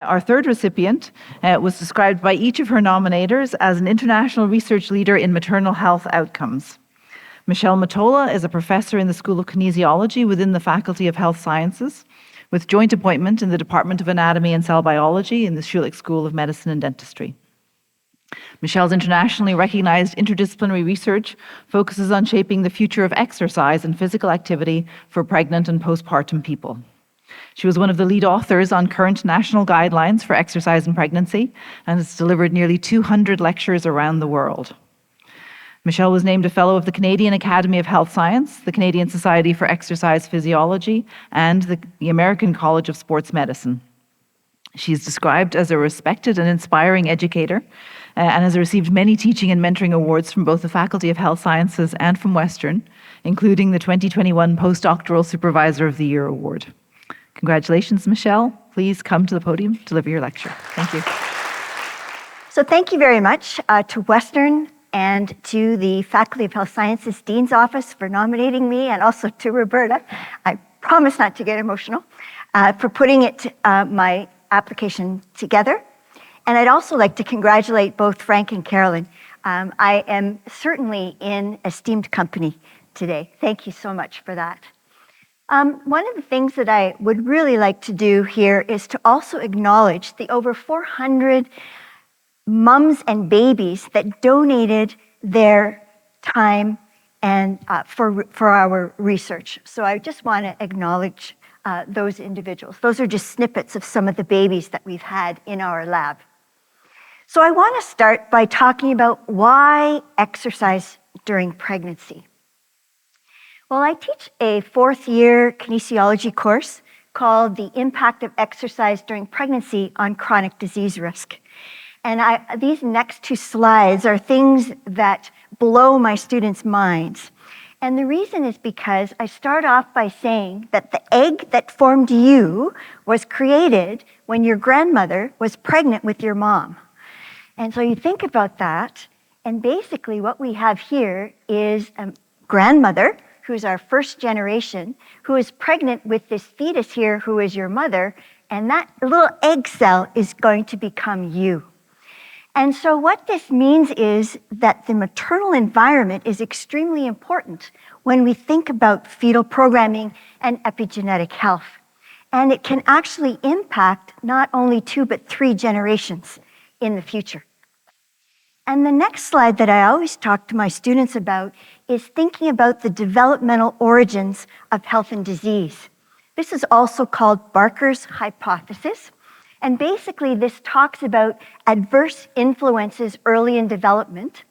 Our third recipient was described by each of her nominators as an international research leader in maternal health outcomes. Michelle Mottola is a professor in the School of Kinesiology within the Faculty of Health Sciences, with joint appointment in the Department of Anatomy and Cell Biology in the Schulich School of Medicine and Dentistry. Michelle's internationally recognized interdisciplinary research focuses on shaping the future of exercise and physical activity for pregnant and postpartum people. She was one of the lead authors on current national guidelines for exercise in pregnancy and has delivered nearly 200 lectures around the world. Michelle was named a Fellow of the Canadian Academy of Health Science, the Canadian Society for Exercise Physiology, and the American College of Sports Medicine. She's described as a respected and inspiring educator and has received many teaching and mentoring awards from both the Faculty of Health Sciences and from Western, including the 2021 Postdoctoral Supervisor of the Year Award. Congratulations, Michelle. Please come to the podium to deliver your lecture. Thank you. So thank you very much to Western and to the Faculty of Health Sciences Dean's Office for nominating me, and also to Roberta, I promise not to get emotional, for putting my application together. And I'd also like to congratulate both Frank and Carolyn. I am certainly in esteemed company today. Thank you so much for that. One of the things that I would really like to do here is to also acknowledge the over 400 mums and babies that donated their time and for our research. So I just want to acknowledge those individuals. Those are just snippets of some of the babies that we've had in our lab. So I want to start by talking about why exercise during pregnancy. Well, I teach a fourth-year kinesiology course called The Impact of Exercise During Pregnancy on Chronic Disease Risk. And these next two slides are things that blow my students' minds. And the reason is because I start off by saying that the egg that formed you was created when your grandmother was pregnant with your mom. And so you think about that, and basically what we have here is a grandmother, who's our first generation, who is pregnant with this fetus here, who is your mother, and that little egg cell is going to become you. And so what this means is that the maternal environment is extremely important when we think about fetal programming and epigenetic health. And it can actually impact not only 2, but 3 generations in the future. And the next slide that I always talk to my students about is thinking about the developmental origins of health and disease. This is also called Barker's hypothesis. And basically, this talks about adverse influences early in development,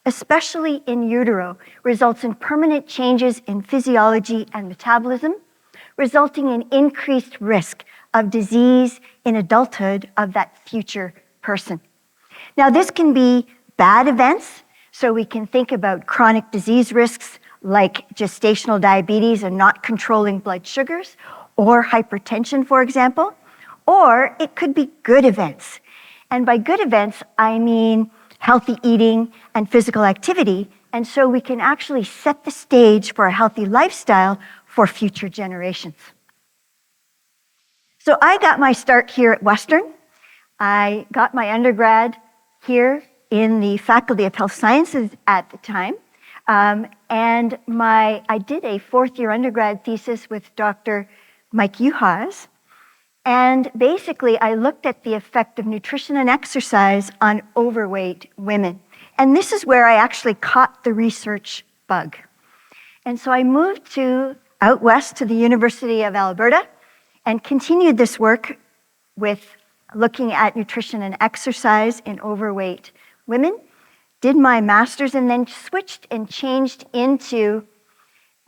especially in utero, results in permanent changes in physiology and metabolism, resulting in increased risk of disease in adulthood of that future person. Now, this can be bad events, so we can think about chronic disease risks like gestational diabetes and not controlling blood sugars, or hypertension, for example. Or it could be good events. And by good events, I mean healthy eating and physical activity. And so we can actually set the stage for a healthy lifestyle for future generations. So I got my start here at Western. I got my undergrad here in the Faculty of Health Sciences at the time. And I did a fourth-year undergrad thesis with Dr. Mike Uhas. And basically, I looked at the effect of nutrition and exercise on overweight women. And this is where I actually caught the research bug. And so I moved out west to the University of Alberta and continued this work with looking at nutrition and exercise in overweight women, did my master's, and then switched and changed into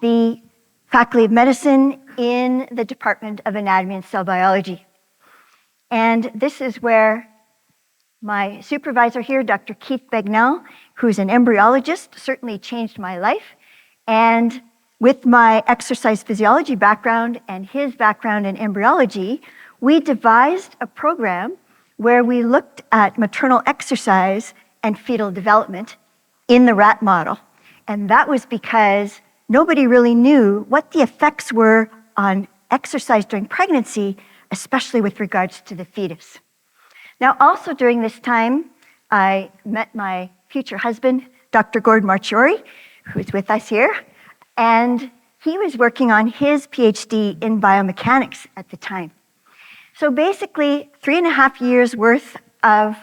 the Faculty of Medicine in the Department of Anatomy and Cell Biology. And this is where my supervisor here, Dr. Keith Bagnell, who's an embryologist, certainly changed my life. And with my exercise physiology background and his background in embryology, we devised a program where we looked at maternal exercise and fetal development in the rat model. And that was because nobody really knew what the effects were on exercise during pregnancy, especially with regards to the fetus. Now, also during this time, I met my future husband, Dr. Gordon Marchiori, who is with us here, and he was working on his PhD in biomechanics at the time. So basically, 3.5 years worth of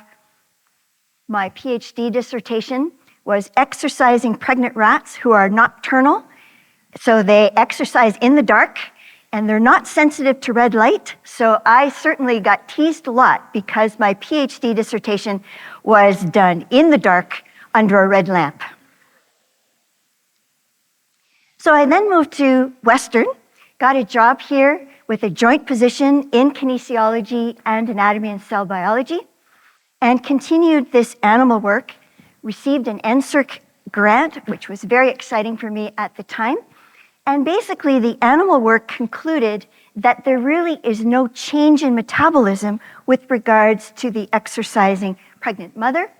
my PhD dissertation was exercising pregnant rats who are nocturnal. So they exercise in the dark, and they're not sensitive to red light. So I certainly got teased a lot because my PhD dissertation was done in the dark under a red lamp. So I then moved to Western, got a job here with a joint position in kinesiology and anatomy and cell biology, and continued this animal work, received an NSERC grant, which was very exciting for me at the time. And basically, the animal work concluded that there really is no change in metabolism with regards to the exercising pregnant mother,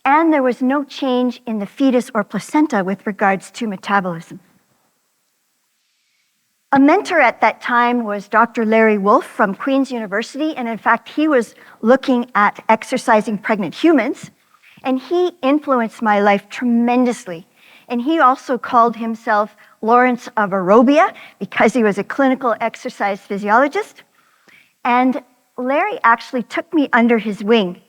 and there was no change in the fetus or placenta with regards to metabolism. A mentor at that time was Dr. Larry Wolff from Queen's University, and in fact, he was looking at exercising pregnant humans, and he influenced my life tremendously. And he also called himself Lawrence of Arabia because he was a clinical exercise physiologist. And Larry actually took me under his wing.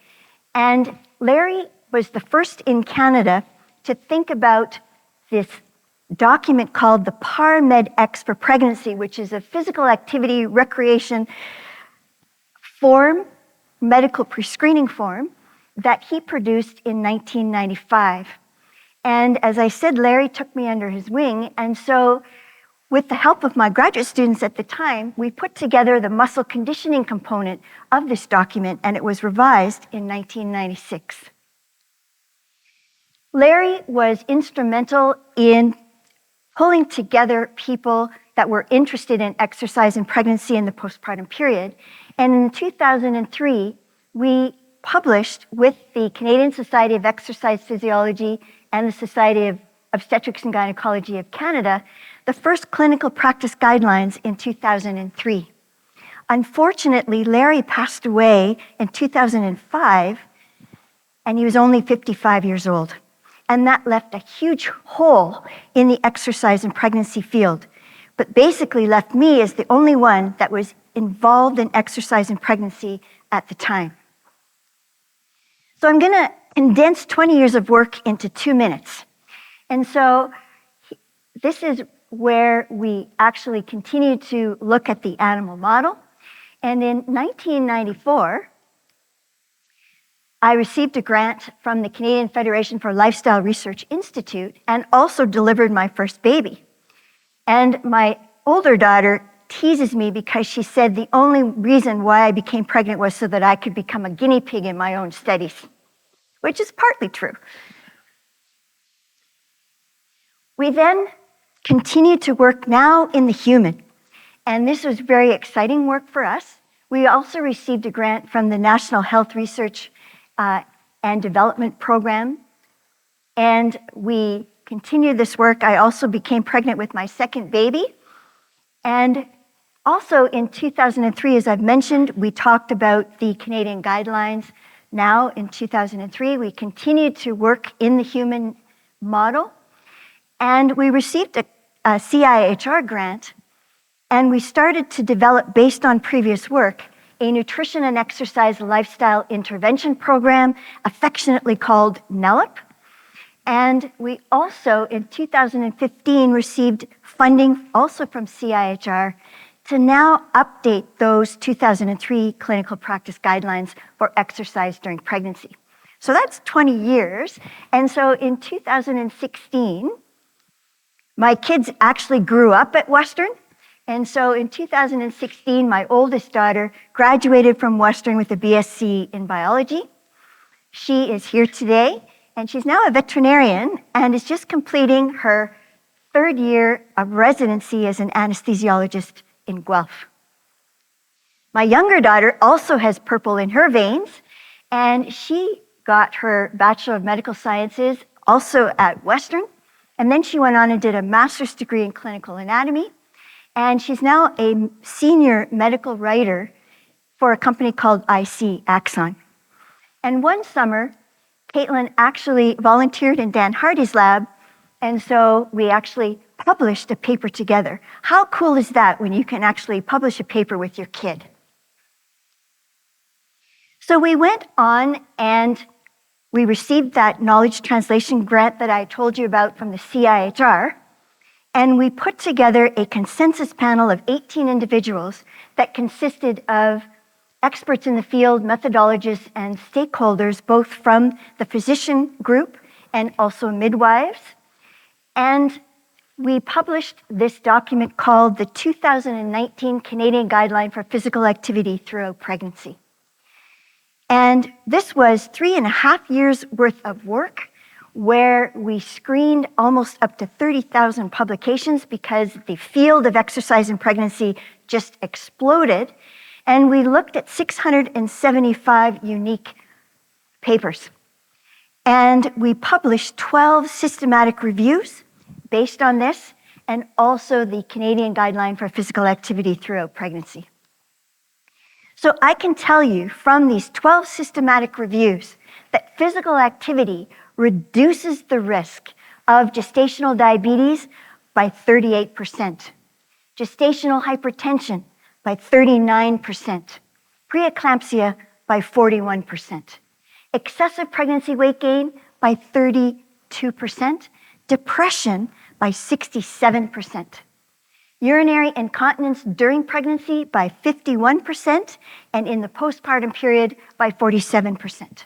And Larry was the first in Canada to think about this document called the PAR-Med-X for pregnancy, which is a physical activity recreation form, medical pre-screening form, that he produced in 1995. And as I said, Larry took me under his wing, and so with the help of my graduate students at the time, we put together the muscle conditioning component of this document, and it was revised in 1996. Larry was instrumental in pulling together people that were interested in exercise and pregnancy in the postpartum period. And in 2003, we published with the Canadian Society of Exercise Physiology and the Society of Obstetrics and Gynecology of Canada the first clinical practice guidelines in 2003. Unfortunately, Larry passed away in 2005, and he was only 55 years old. And that left a huge hole in the exercise and pregnancy field, but basically left me as the only one that was involved in exercise and pregnancy at the time. So I'm gonna condense 20 years of work into 2 minutes. And so this is where we actually continue to look at the animal model. And in 1994, I received a grant from the Canadian Federation for Lifestyle Research Institute and also delivered my first baby. And my older daughter teases me because she said the only reason why I became pregnant was so that I could become a guinea pig in my own studies, which is partly true. We then continued to work now in the human, and this was very exciting work for us. We also received a grant from the National Health Research and Development Program, and we continued this work. I also became pregnant with my second baby, and also in 2003, as I've mentioned, we talked about the Canadian guidelines. Now in 2003, we continued to work in the human model, and we received a CIHR grant, and we started to develop, based on previous work, a nutrition and exercise lifestyle intervention program, affectionately called NELIP. And we also, in 2015, received funding also from CIHR to now update those 2003 clinical practice guidelines for exercise during pregnancy. So that's 20 years. And so in 2016, my kids actually grew up at Western. And so in 2016, my oldest daughter graduated from Western with a BSc in biology. She is here today, and she's now a veterinarian and is just completing her 3rd year of residency as an anesthesiologist in Guelph. My younger daughter also has purple in her veins, and she got her Bachelor of Medical Sciences also at Western, and then she went on and did a master's degree in clinical anatomy, and she's now a senior medical writer for a company called IC Axon. And one summer, Caitlin actually volunteered in Dan Hardy's lab, and so we actually published a paper together. How cool is that when you can actually publish a paper with your kid? So we went on and we received that knowledge translation grant that I told you about from the CIHR, and we put together a consensus panel of 18 individuals that consisted of experts in the field, methodologists, and stakeholders, both from the physician group and also midwives. And we published this document called the 2019 Canadian Guideline for Physical Activity Throughout Pregnancy. And this was 3.5 years worth of work where we screened almost up to 30,000 publications because the field of exercise in pregnancy just exploded. And we looked at 675 unique papers. And we published 12 systematic reviews based on this, and also the Canadian Guideline for Physical Activity Throughout Pregnancy. So I can tell you from these 12 systematic reviews that physical activity reduces the risk of gestational diabetes by 38%, gestational hypertension by 39%, preeclampsia by 41%, excessive pregnancy weight gain by 32%, depression by 67%, urinary incontinence during pregnancy by 51%, and in the postpartum period by 47%.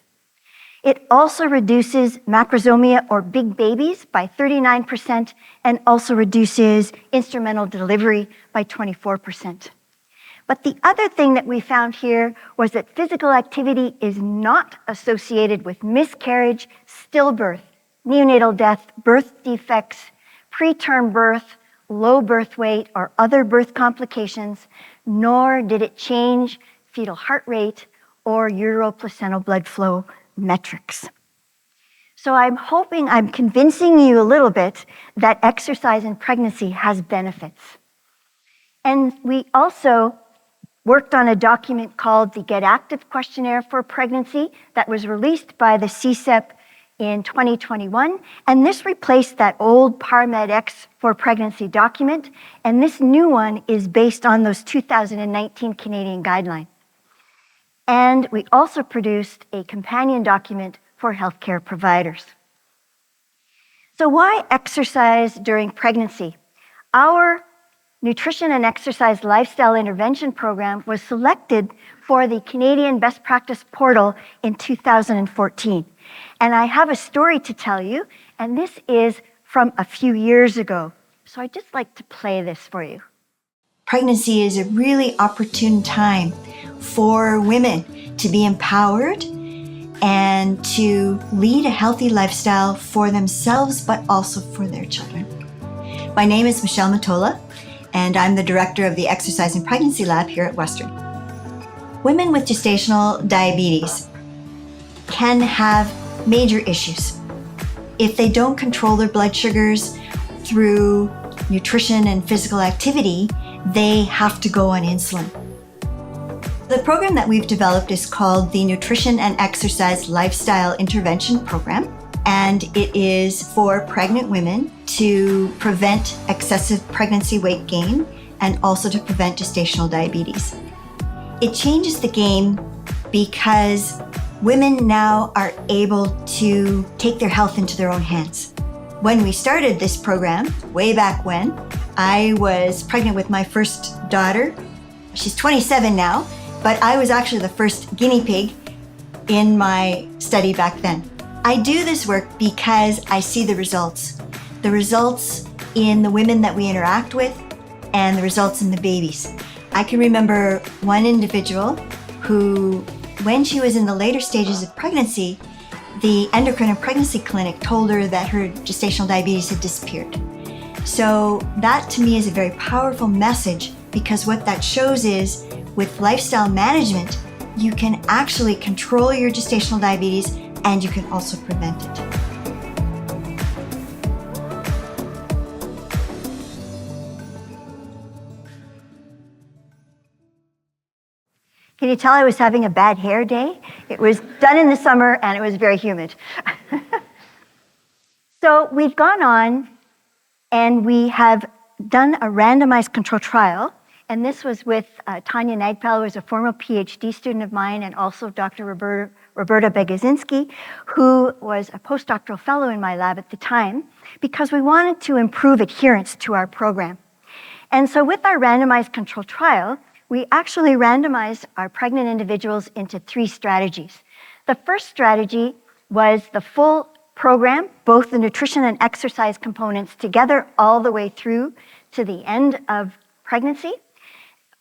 It also reduces macrosomia or big babies by 39% and also reduces instrumental delivery by 24%. But the other thing that we found here was that physical activity is not associated with miscarriage, stillbirth, neonatal death, birth defects, preterm birth, low birth weight, or other birth complications, nor did it change fetal heart rate or uteroplacental blood flow metrics. So I'm hoping I'm convincing you a little bit that exercise in pregnancy has benefits. And we also worked on a document called the Get Active Questionnaire for Pregnancy that was released by the CSEP in 2021, and this replaced that old PARMED-X for pregnancy document, and this new one is based on those 2019 Canadian guidelines. And we also produced a companion document for healthcare providers. So why exercise during pregnancy? Our Nutrition and Exercise Lifestyle Intervention Program was selected for the Canadian Best Practice Portal in 2014. And I have a story to tell you, and this is from a few years ago. So I'd just like to play this for you. Pregnancy is a really opportune time for women to be empowered and to lead a healthy lifestyle for themselves, but also for their children. My name is Michelle Mottola, and I'm the director of the Exercise and Pregnancy Lab here at Western. Women with gestational diabetes can have major issues. If they don't control their blood sugars through nutrition and physical activity, they have to go on insulin. The program that we've developed is called the Nutrition and Exercise Lifestyle Intervention Program, and it is for pregnant women to prevent excessive pregnancy weight gain and also to prevent gestational diabetes. It changes the game because women now are able to take their health into their own hands. When we started this program, way back when, I was pregnant with my first daughter. She's 27 now, but I was actually the first guinea pig in my study back then. I do this work because I see the results in the women that we interact with and the results in the babies. I can remember one individual who, when she was in the later stages of pregnancy, the endocrine and pregnancy clinic told her that her gestational diabetes had disappeared. So that to me is a very powerful message, because what that shows is with lifestyle management, you can actually control your gestational diabetes and you can also prevent it. Can you tell I was having a bad hair day? It was done in the summer and it was very humid. So we've gone on and we have done a randomized control trial. And this was with Tanya Nagpal, who was a former PhD student of mine, and also Dr. Roberta Begazinski, who was a postdoctoral fellow in my lab at the time, because we wanted to improve adherence to our program. And so with our randomized control trial, we actually randomized our pregnant individuals into 3 strategies. The first strategy was the full program, both the nutrition and exercise components together all the way through to the end of pregnancy.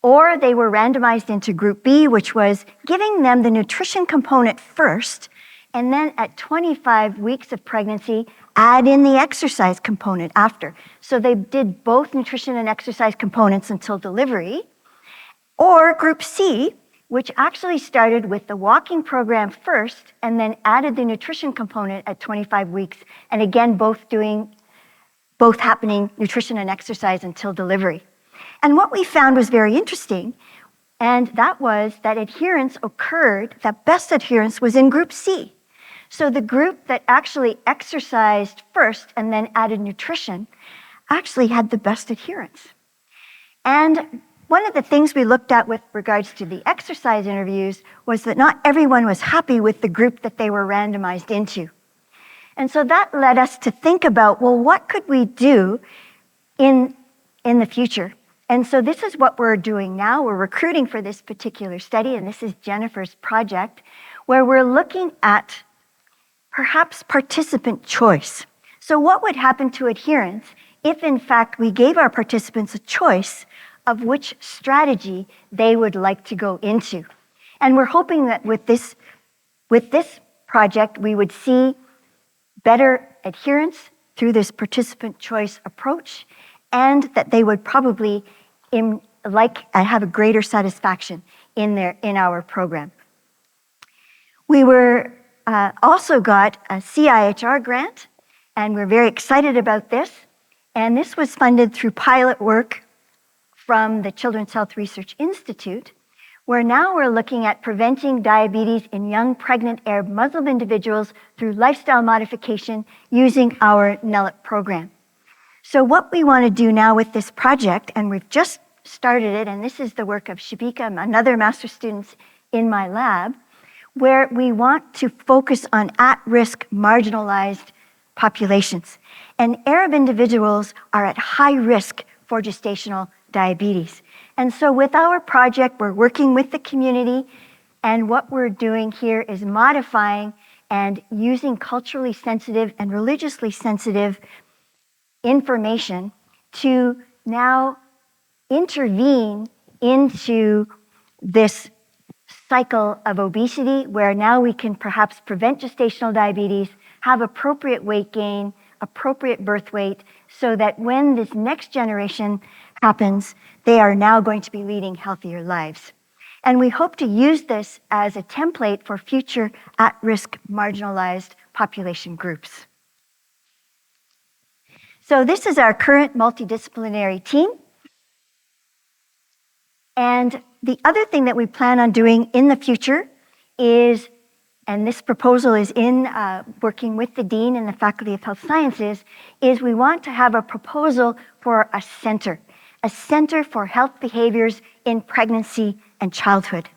Or they were randomized into group B, which was giving them the nutrition component first, and then at 25 weeks of pregnancy, add in the exercise component after. So they did both nutrition and exercise components until delivery. Or group C, which actually started with the walking program first, and then added the nutrition component at 25 weeks, and again, both happening nutrition and exercise until delivery. And what we found was very interesting, and that was that adherence occurred, that best adherence was in group C. So the group that actually exercised first and then added nutrition actually had the best adherence. And one of the things we looked at with regards to the exercise interviews was that not everyone was happy with the group that they were randomized into. And so that led us to think about, well, what could we do in the future? And so this is what we're doing now. We're recruiting for this particular study, and this is Jennifer's project, where we're looking at perhaps participant choice. So what would happen to adherence if, in fact, we gave our participants a choice of which strategy they would like to go into? And we're hoping that with this project, we would see better adherence through this participant choice approach, and that they would probably have a greater satisfaction in our program. We were also got a CIHR grant, and we're very excited about this. And this was funded through pilot work from the Children's Health Research Institute, where now we're looking at preventing diabetes in young pregnant Arab Muslim individuals through lifestyle modification using our NELIT program. So what we want to do now with this project, and we've just started it, and this is the work of Shabika, another master's student in my lab, where we want to focus on at-risk marginalized populations. And Arab individuals are at high risk for gestational diabetes. And so with our project, we're working with the community, and what we're doing here is modifying and using culturally sensitive and religiously sensitive information to now intervene into this cycle of obesity, where now we can perhaps prevent gestational diabetes, have appropriate weight gain, appropriate birth weight, so that when this next generation happens, they are now going to be leading healthier lives. And we hope to use this as a template for future at-risk marginalized population groups. So this is our current multidisciplinary team. And the other thing that we plan on doing in the future is, and this proposal is in working with the Dean and the Faculty of Health Sciences, is we want to have a proposal for a center for health behaviors in pregnancy and childhood.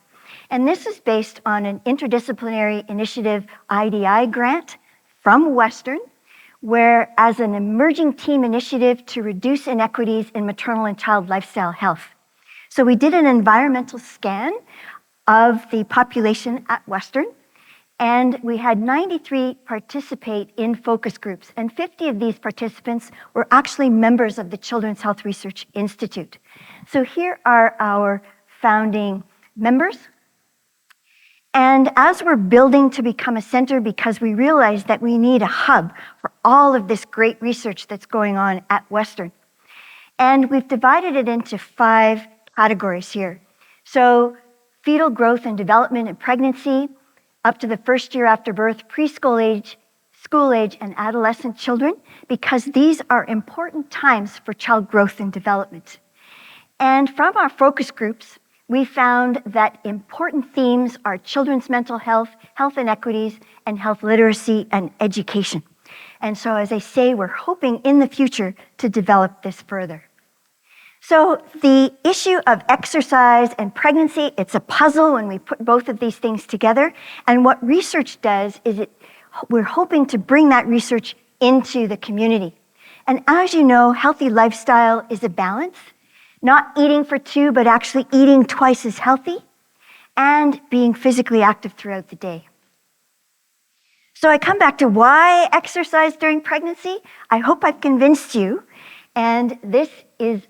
And this is based on an interdisciplinary initiative IDI grant from Western, where as an emerging team initiative to reduce inequities in maternal and child lifestyle health. So we did an environmental scan of the population at Western, and we had 93 participate in focus groups, and 50 of these participants were actually members of the Children's Health Research Institute. So here are our founding members. And as we're building to become a center, because we realize that we need a hub for all of this great research that's going on at Western. And we've divided it into 5 categories here. So fetal growth and development in pregnancy, up to the first year after birth, preschool age, school age, and adolescent children, because these are important times for child growth and development. And from our focus groups, we found that important themes are children's mental health, health inequities, and health literacy and education. And so, as I say, we're hoping in the future to develop this further. So the issue of exercise and pregnancy, it's a puzzle when we put both of these things together. And what research does is we're hoping to bring that research into the community. And as you know, healthy lifestyle is a balance, not eating for two, but actually eating twice as healthy and being physically active throughout the day. So I come back to why exercise during pregnancy. I hope I've convinced you. And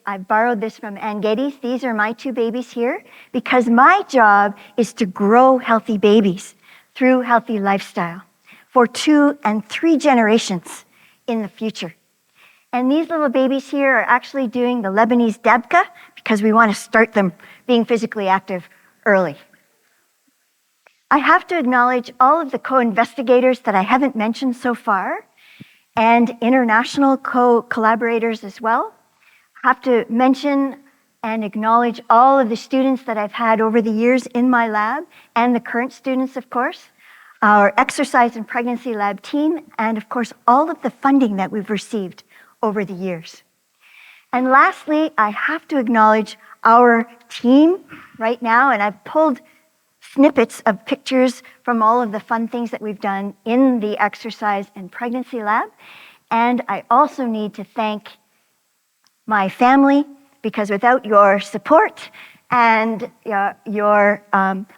I borrowed this from Ann Geddes. These are my two babies here, because my job is to grow healthy babies through healthy lifestyle for 2 and 3 generations in the future. And these little babies here are actually doing the Lebanese dabka because we want to start them being physically active early. I have to acknowledge all of the co-investigators that I haven't mentioned so far, and international collaborators as well. I have to mention and acknowledge all of the students that I've had over the years in my lab, and the current students, of course, our exercise and pregnancy lab team, and of course, all of the funding that we've received over the years. And lastly, I have to acknowledge our team right now, and I've pulled snippets of pictures from all of the fun things that we've done in the exercise and pregnancy lab. And I also need to thank my family, because without your support and your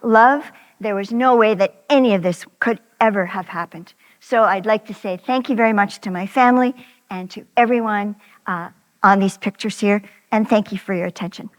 love, there was no way that any of this could ever have happened. So I'd like to say thank you very much to my family and to everyone on these pictures here, and thank you for your attention.